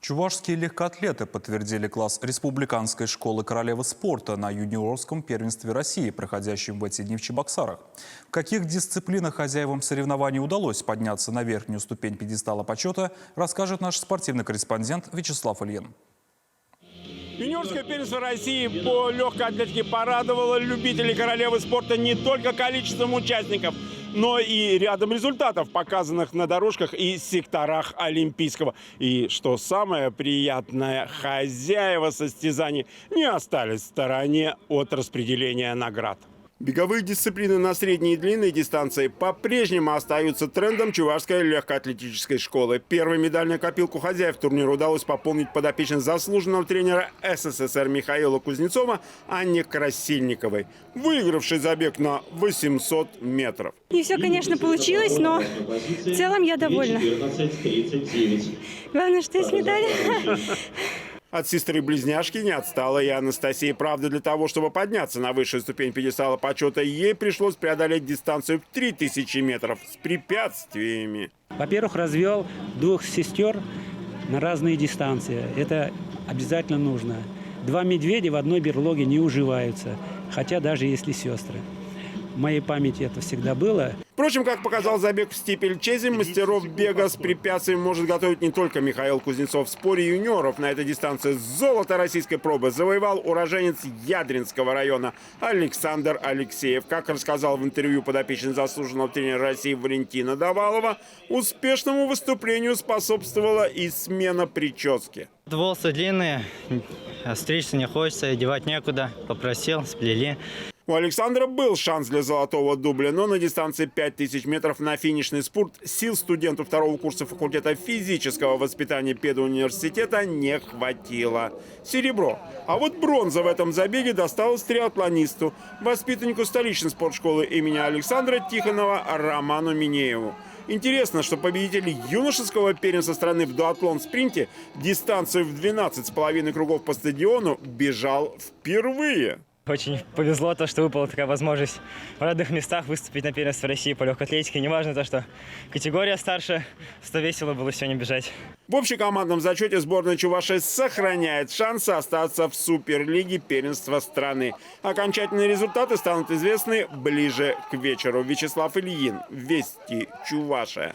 Чувашские легкоатлеты подтвердили класс республиканской школы королевы спорта на юниорском первенстве России, проходящем в эти дни в Чебоксарах. В каких дисциплинах хозяевам соревнований удалось подняться на верхнюю ступень пьедестала почета, расскажет наш спортивный корреспондент Вячеслав Ильин. Юниорское первенство России по легкой атлетике порадовало любителей королевы спорта не только количеством участников, но и рядом результатов, показанных на дорожках и секторах Олимпийского. И, что самое приятное, хозяева состязаний не остались в стороне от распределения наград. Беговые дисциплины на средней и длинной дистанции по-прежнему остаются трендом чувашской легкоатлетической школы. Первую медальную копилку хозяев турнира удалось пополнить подопечным заслуженного тренера СССР Михаила Кузнецова Анне Красильниковой, выигравшей забег на 800 метров. Не все, конечно, получилось, но в целом я довольна. Главное, что есть медаль. От сестры-близняшки не отстала и Анастасия. Правда, для того, чтобы подняться на высшую ступень пьедестала почета, ей пришлось преодолеть дистанцию в 3000 метров с препятствиями. Во-первых, развел двух сестер на разные дистанции. Это обязательно нужно. Два медведя в одной берлоге не уживаются, хотя даже если сестры. В моей памяти это всегда было. Впрочем, как показал забег в стипельчезе, мастеров бега с препятствиями может готовить не только Михаил Кузнецов. В споре юниоров на этой дистанции золото российской пробы завоевал уроженец Ядринского района Александр Алексеев. Как рассказал в интервью подопечный заслуженного тренера России Валентина Давалова, успешному выступлению способствовала и смена прически. Волосы длинные, стричься не хочется, одевать некуда. Попросил, сплели. У Александра был шанс для золотого дубля, но на дистанции 5000 метров на финишный спурт сил студенту второго курса факультета физического воспитания педуниверситета не хватило. Серебро. А вот бронза в этом забеге досталась триатлонисту, воспитаннику столичной спортшколы имени Александра Тихонова Роману Минееву. Интересно, что победитель юношеского первенства страны в дуатлон-спринте дистанцию в 12,5 кругов по стадиону бежал впервые. Очень повезло то, что выпала такая возможность в родных местах выступить на первенстве России по легкой атлетике. Неважно то, что категория старше, что весело было сегодня бежать. В общекомандном зачете сборная Чувашии сохраняет шансы остаться в Суперлиге первенства страны. Окончательные результаты станут известны ближе к вечеру. Вячеслав Ильин, Вести, Чувашия.